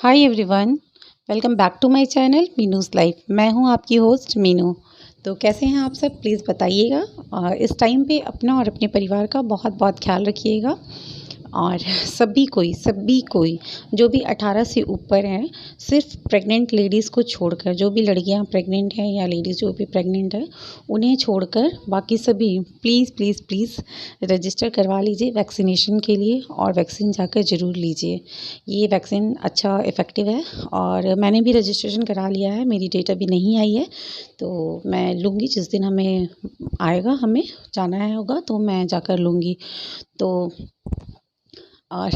Hi everyone, welcome back to my channel Meenu's life. मैं हूं आपकी होस्ट मीनू। तो कैसे हैं आप सब, प्लीज़ बताइएगा। और इस टाइम पे अपना और अपने परिवार का बहुत बहुत ख्याल रखिएगा। और सभी कोई जो भी 18 से ऊपर हैं, सिर्फ प्रेग्नेंट लेडीज़ को छोड़कर, जो भी लड़कियां प्रेग्नेंट हैं या लेडीज़ जो भी प्रेग्नेंट है, उन्हें छोड़कर बाकी सभी प्लीज़ प्लीज़ प्लीज़ रजिस्टर करवा लीजिए वैक्सीनेशन के लिए और वैक्सीन जाकर ज़रूर लीजिए। ये वैक्सीन अच्छा इफ़ेक्टिव है और मैंने भी रजिस्ट्रेशन करा लिया है। मेरी डेट अभी नहीं आई है, तो मैं लूँगी जिस दिन हमें जाना है होगा तो मैं जाकर लूँगी। तो और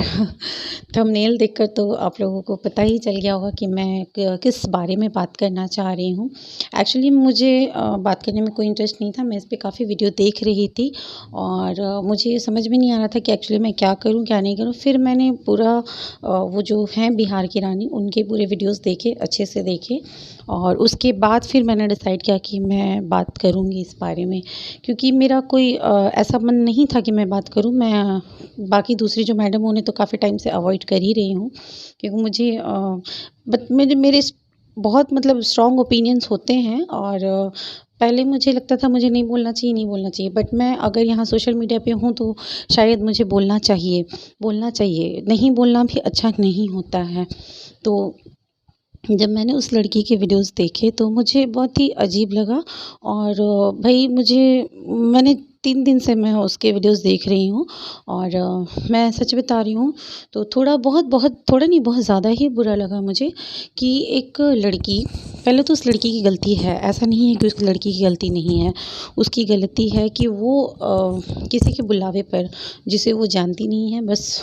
थंबनेल देखकर तो आप लोगों को पता ही चल गया होगा कि मैं किस बारे में बात करना चाह रही हूँ। एक्चुअली मुझे बात करने में कोई इंटरेस्ट नहीं था। मैं इस पे काफ़ी वीडियो देख रही थी और मुझे समझ में नहीं आ रहा था कि एक्चुअली मैं क्या करूँ क्या नहीं करूँ। फिर मैंने पूरा वो जो हैं बिहार की रानी, उनके पूरे वीडियोज़ देखे, अच्छे से देखे और उसके बाद फिर मैंने डिसाइड किया कि मैं बात करूँगी इस बारे में। क्योंकि मेरा कोई ऐसा मन नहीं था कि मैं बात करूँ। मैं बाकी दूसरी जो मैडम उन्हें तो काफ़ी टाइम से अवॉइड कर ही रही हूँ, क्योंकि मुझे बट मेरे बहुत मतलब स्ट्रॉन्ग ओपिनियंस होते हैं। और पहले मुझे लगता था मुझे नहीं बोलना चाहिए, बट मैं अगर यहाँ सोशल मीडिया पे हूँ तो शायद मुझे बोलना चाहिए। नहीं बोलना भी अच्छा नहीं होता है। तो जब मैंने उस लड़की के वीडियोस देखे तो मुझे बहुत ही अजीब लगा। और भई मैंने 3 दिन से मैं उसके वीडियोस देख रही हूँ और मैं सच बता रही हूँ तो थोड़ा नहीं, बहुत ज़्यादा ही बुरा लगा मुझे कि एक लड़की, पहले तो उस लड़की की गलती है, ऐसा नहीं है कि उस लड़की की गलती नहीं है। उसकी गलती है कि वो किसी के बुलावे पर, जिसे वो जानती नहीं है, बस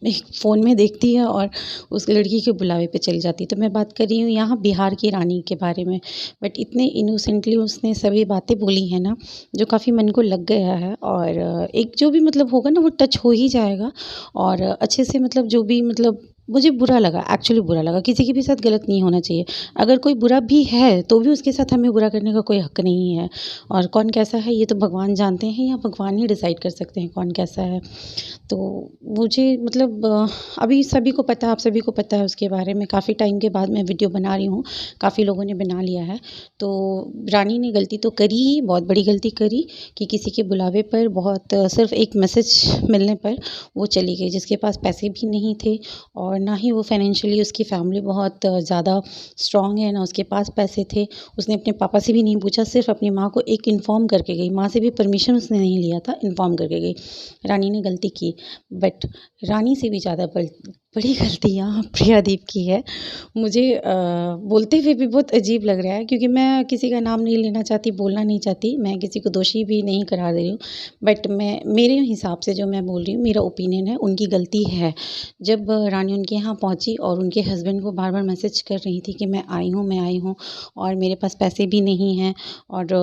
एक फ़ोन में देखती है और उस लड़की के बुलावे पे चली जाती है। तो मैं बात कर रही हूँ यहाँ बिहार की रानी के बारे में। बट इतने इनोसेंटली उसने सभी बातें बोली हैं ना, जो काफ़ी मन को लग गया है। और एक जो भी मतलब होगा ना, वो टच हो ही जाएगा। और अच्छे से मतलब जो भी मतलब मुझे बुरा लगा, एक्चुअली बुरा लगा। किसी के भी साथ गलत नहीं होना चाहिए। अगर कोई बुरा भी है तो भी उसके साथ हमें बुरा करने का कोई हक नहीं है। और कौन कैसा है ये तो भगवान जानते हैं, या भगवान ही डिसाइड कर सकते हैं कौन कैसा है। तो मुझे मतलब अभी सभी को पता है, आप सभी को पता है उसके बारे में। काफ़ी टाइम के बाद मैं वीडियो बना रही हूँ, काफ़ी लोगों ने बना लिया है। तो रानी ने गलती तो करी ही, बहुत बड़ी गलती करी कि किसी के बुलावे पर, बहुत सिर्फ एक मैसेज मिलने पर वो चली गई, जिसके पास पैसे भी नहीं थे और ना ही वो फाइनेंशियली उसकी फैमिली बहुत ज़्यादा स्ट्रॉन्ग है, ना उसके पास पैसे थे। उसने अपने पापा से भी नहीं पूछा, सिर्फ अपनी माँ को एक इन्फॉर्म करके गई। माँ से भी परमिशन उसने नहीं लिया था, इन्फॉर्म करके गई। रानी ने गलती की, बट रानी से भी ज़्यादा बड़ी गलती यहाँ प्रियादीप की है। मुझे बोलते हुए भी बहुत अजीब लग रहा है, क्योंकि मैं किसी का नाम नहीं लेना चाहती, बोलना नहीं चाहती, मैं किसी को दोषी भी नहीं करार दे रही हूँ। बट मेरे हिसाब से जो मैं बोल रही हूँ, मेरा ओपिनियन है, उनकी गलती है। जब रानी उनके यहाँ पहुँची और उनके हस्बैंड को बार बार मैसेज कर रही थी कि मैं आई हूँ और मेरे पास पैसे भी नहीं हैं। और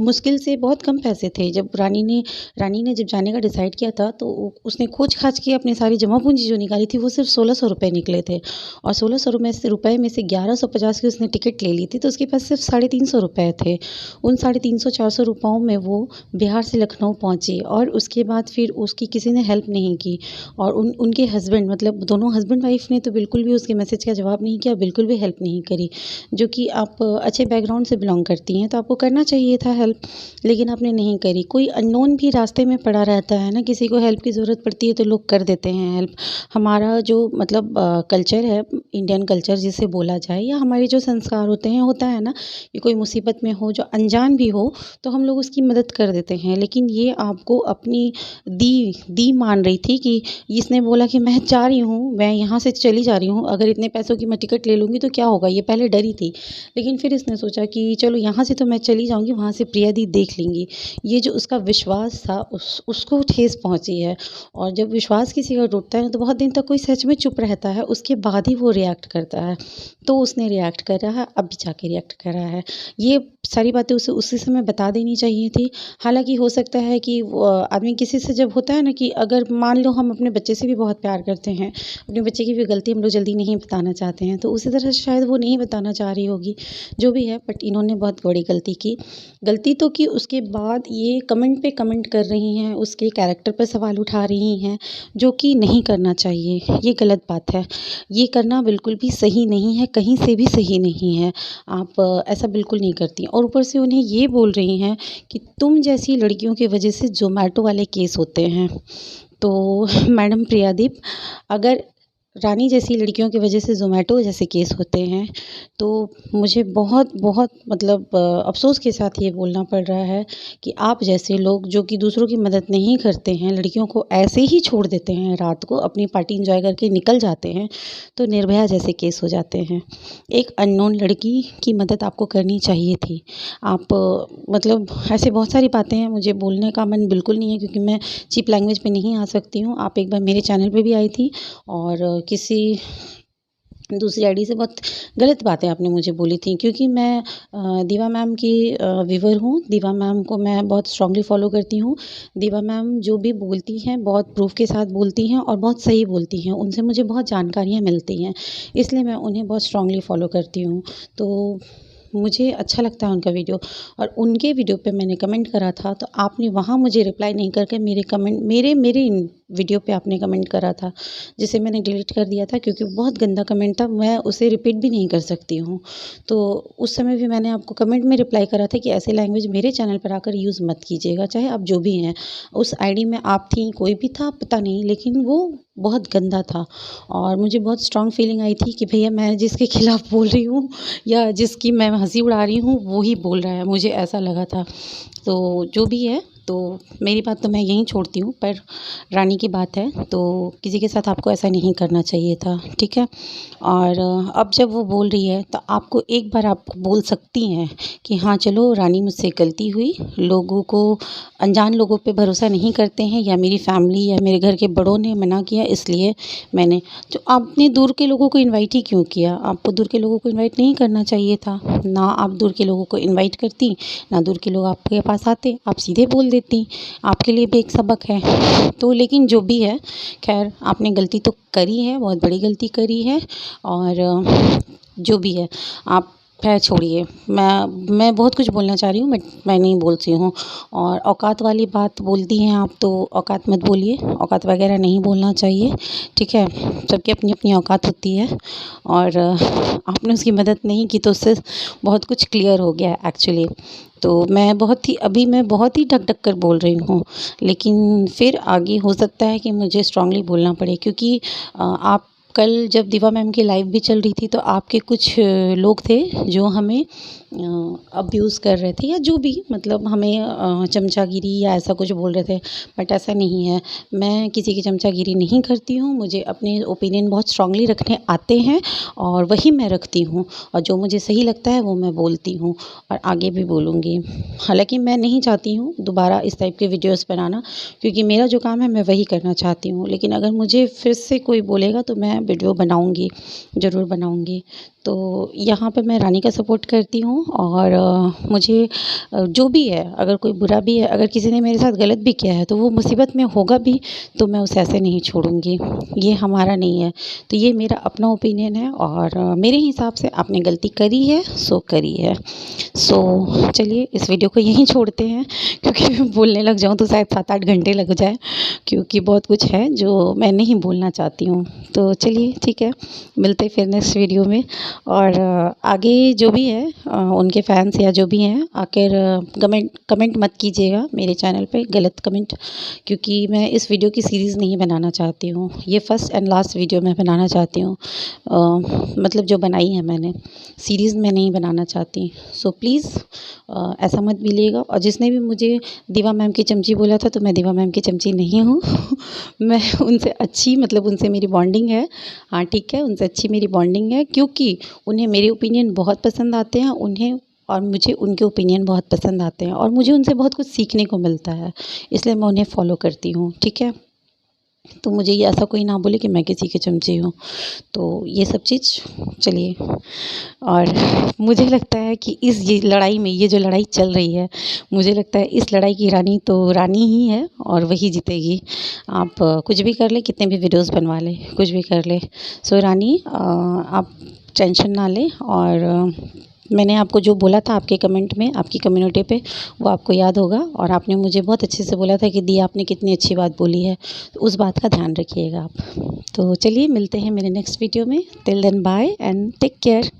मुश्किल से बहुत कम पैसे थे। जब रानी ने जब जाने का डिसाइड किया था तो उसने खोज-खाज के अपनी सारी जमा पूँजी जो निकाली थी, वो सिर्फ 1600 रुपए निकले थे। और 1600 रुपए में से 1150 की उसने टिकट ले ली थी, तो उसके पास सिर्फ 350 रुपए थे। उन 350-400 रुपयों में वो बिहार से लखनऊ पहुँची और उसके बाद फिर उसकी किसी ने हेल्प नहीं की। और उनके हस्बैंड, मतलब दोनों हस्बैंड वाइफ ने तो बिल्कुल भी उसके मैसेज का जवाब नहीं किया, बिल्कुल भी हेल्प नहीं करी। जो कि आप अच्छे बैकग्राउंड से बिलॉन्ग करती हैं तो आपको करना चाहिए था हेल्प, लेकिन आपने नहीं करी। कोई अननोन भी रास्ते में पड़ा रहता है ना, किसी को हेल्प की ज़रूरत पड़ती है तो लोग कर देते हैं हेल्प। हमारा जो मतलब कल्चर है, इंडियन कल्चर जिसे बोला जाए, या हमारे जो संस्कार होते हैं, होता है ना कि कोई मुसीबत में हो, जो अनजान भी हो, तो हम लोग उसकी मदद कर देते हैं। लेकिन ये आपको अपनी दी मान रही थी कि इसने बोला कि मैं जा रही हूँ, मैं यहाँ से चली जा रही हूँ, अगर इतने पैसों की मैं टिकट ले लूँगी तो क्या होगा। ये पहले डरी थी, लेकिन फिर इसने सोचा कि चलो यहाँ से तो मैं चली जाऊँगी, वहाँ से प्रिया दी देख लेंगी। ये जो उसका विश्वास था, उसको ठेस पहुँची है। और जब विश्वास किसी का टूटता है ना, तो बहुत दिन तक कोई सच में चुप रहता है, उसके बाद ही वो रिएक्ट करता है। तो उसने रिएक्ट कर रहा है, अभी जाके रिएक्ट कर रहा है। ये सारी बातें उसे उसी समय बता देनी चाहिए थी। हालाँकि हो सकता है कि वो आदमी किसी से जब होता है ना, कि अगर मान लो हम अपने बच्चे से भी बहुत प्यार करते हैं, अपने बच्चे की भी गलती हम लोग जल्दी नहीं बताना चाहते हैं, तो उसी तरह शायद वो नहीं बताना चाह रही होगी, जो भी है। बट इन्होंने बहुत बड़ी गलती की। गलती तो की, उसके बाद ये कमेंट पे कमेंट कर रही हैं, उसके कैरेक्टर पर सवाल उठा रही हैं, जो कि नहीं करना चाहिए। ये गलत बात है। ये करना बिल्कुल भी सही नहीं है, कहीं से भी सही नहीं है। आप ऐसा बिल्कुल नहीं करती और ऊपर से उन्हें ये बोल रही हैं कि तुम जैसी लड़कियों की वजह से ज़ोमैटो वाले केस होते हैं। तो मैडम प्रियादीप, अगर रानी जैसी लड़कियों की वजह से ज़ोमैटो जैसे केस होते हैं, तो मुझे बहुत बहुत मतलब अफ़सोस के साथ ये बोलना पड़ रहा है कि आप जैसे लोग जो कि दूसरों की मदद नहीं करते हैं, लड़कियों को ऐसे ही छोड़ देते हैं, रात को अपनी पार्टी एंजॉय करके निकल जाते हैं, तो निर्भया जैसे केस हो जाते हैं। एक अननोन लड़की की मदद आपको करनी चाहिए थी। आप मतलब ऐसे बहुत सारी बातें हैं, मुझे बोलने का मन बिल्कुल नहीं है क्योंकि मैं चीप लैंग्वेज पे नहीं आ सकती हूँ। आप एक बार मेरे चैनल पे भी आई थी और किसी दूसरी आईडी से बहुत गलत बातें आपने मुझे बोली थी क्योंकि मैं दीवा मैम की व्यूवर हूँ। दीवा मैम को मैं बहुत स्ट्रांगली फॉलो करती हूँ। दीवा मैम जो भी बोलती हैं बहुत प्रूफ के साथ बोलती हैं और बहुत सही बोलती हैं। उनसे मुझे बहुत जानकारियाँ मिलती हैं, इसलिए मैं उन्हें बहुत स्ट्रांगली फॉलो करती हूँ। तो मुझे अच्छा लगता है उनका वीडियो और उनके वीडियो पे मैंने कमेंट करा था, तो आपने वहाँ मुझे रिप्लाई नहीं करके मेरे कमेंट मेरे मेरे वीडियो पे आपने कमेंट करा था, जिसे मैंने डिलीट कर दिया था क्योंकि बहुत गंदा कमेंट था, मैं उसे रिपीट भी नहीं कर सकती हूँ। तो उस समय भी मैंने आपको कमेंट में रिप्लाई करा था कि ऐसे लैंग्वेज मेरे चैनल पर आकर यूज़ मत कीजिएगा, चाहे आप जो भी हैं। उस आईडी में आप थी, कोई भी था पता नहीं, लेकिन वो बहुत गंदा था और मुझे बहुत स्ट्रॉन्ग फीलिंग आई थी कि भैया मैं जिसके खिलाफ बोल रही हूँ या जिसकी मैं हंसी उड़ा रही हूँ वो ही बोल रहा है, मुझे ऐसा लगा था। तो जो भी है, तो मेरी बात तो मैं यहीं छोड़ती हूँ, पर रानी की बात है तो किसी के साथ आपको ऐसा नहीं करना चाहिए था, ठीक है। और अब जब वो बोल रही है तो आपको एक बार आप बोल सकती हैं कि हाँ चलो रानी मुझसे गलती हुई, लोगों को अनजान लोगों पे भरोसा नहीं करते हैं या मेरी फैमिली या मेरे घर के बड़ों ने मना किया इसलिए मैंने, तो आपने दूर के लोगों को इनवाइट ही क्यों किया? आपको दूर के लोगों को इनवाइट नहीं करना चाहिए था। ना आप दूर के लोगों को इनवाइट करती, ना दूर के लोग आपके पास आते, आप सीधे बोल देती। आपके लिए भी एक सबक है। तो लेकिन जो भी है, खैर आपने गलती तो करी है, बहुत बड़ी गलती करी है और जो भी है आप खैर छोड़िए। मैं बहुत कुछ बोलना चाह रही हूँ बट मैं नहीं बोलती हूँ। और औकात वाली बात बोलती हैं आप तो औकात मत बोलिए, औकात वगैरह नहीं बोलना चाहिए, ठीक है। सबकी अपनी अपनी औकात होती है और आपने उसकी मदद नहीं की तो उससे बहुत कुछ क्लियर हो गया एक्चुअली। तो मैं बहुत ही ढक ढक कर बोल रही हूँ, लेकिन फिर आगे हो सकता है कि मुझे स्ट्रांगली बोलना पड़े क्योंकि आप कल जब दीवा मैम की लाइव भी चल रही थी तो आपके कुछ लोग थे जो हमें अब्यूज़ कर रहे थे या जो भी मतलब हमें चमचागिरी या ऐसा कुछ बोल रहे थे, बट ऐसा नहीं है। मैं किसी की चमचागिरी नहीं करती हूँ, मुझे अपने ओपिनियन बहुत स्ट्रांगली रखने आते हैं और वही मैं रखती हूँ और जो मुझे सही लगता है वो मैं बोलती हूँ और आगे भी बोलूँगी। हालाँकि मैं नहीं चाहती हूँ दोबारा इस टाइप के वीडियोज़ बनाना क्योंकि मेरा जो काम है मैं वही करना चाहती हूँ, लेकिन अगर मुझे फिर से कोई बोलेगा तो मैं वीडियो बनाऊँगी, ज़रूर बनाऊँगी। तो यहाँ पे मैं रानी का सपोर्ट करती हूँ और मुझे जो भी है, अगर कोई बुरा भी है, अगर किसी ने मेरे साथ गलत भी किया है तो वो मुसीबत में होगा भी तो मैं उसे ऐसे नहीं छोड़ूंगी, ये हमारा नहीं है। तो ये मेरा अपना ओपिनियन है और मेरे हिसाब से आपने गलती करी है सो करी है। सो चलिए इस वीडियो को यहीं छोड़ते हैं क्योंकि मैं बोलने लग जाऊँ तो शायद 7-8 घंटे लग जाए क्योंकि बहुत कुछ है जो मैं नहीं बोलना चाहती हूँ। तो चलिए ठीक है, मिलते फिर नेक्स्ट वीडियो में। और आगे जो भी है उनके फैंस या जो भी हैं आकर कमेंट मत कीजिएगा मेरे चैनल पे गलत कमेंट, क्योंकि मैं इस वीडियो की सीरीज़ नहीं बनाना चाहती हूँ। ये फर्स्ट एंड लास्ट वीडियो मैं बनाना चाहती हूँ, मतलब जो बनाई है मैंने सीरीज़ में नहीं बनाना चाहती। सो प्लीज़ ऐसा मत मिलिएगा। और जिसने भी मुझे दीवा मैम की चमची बोला था तो मैं दीवा मैम की चमची नहीं हूँ मैं उनसे अच्छी मतलब उनसे मेरी बॉन्डिंग है, हाँ ठीक है, उनसे अच्छी मेरी बॉन्डिंग है क्योंकि उन्हें मेरे ओपिनियन बहुत पसंद आते हैं, उन्हें और मुझे उनके ओपिनियन बहुत पसंद आते हैं और मुझे उनसे बहुत कुछ सीखने को मिलता है, इसलिए मैं उन्हें फॉलो करती हूँ, ठीक है। तो मुझे ये ऐसा कोई ना बोले कि मैं किसी की चमची हूँ। तो ये सब चीज़ चलिए। और मुझे लगता है कि इस ये लड़ाई में ये जो लड़ाई चल रही है, मुझे लगता है इस लड़ाई की रानी तो रानी ही है और वही जीतेगी। आप कुछ भी कर ले, कितने भी वीडियोस बनवा ले, कुछ भी कर ले। सो रानी आप टेंशन ना लें और मैंने आपको जो बोला था आपके कमेंट में, आपकी कम्युनिटी पे, वो आपको याद होगा और आपने मुझे बहुत अच्छे से बोला था कि दी आपने कितनी अच्छी बात बोली है, तो उस बात का ध्यान रखिएगा आप। तो चलिए मिलते हैं मेरे नेक्स्ट वीडियो में। Till then bye and take care.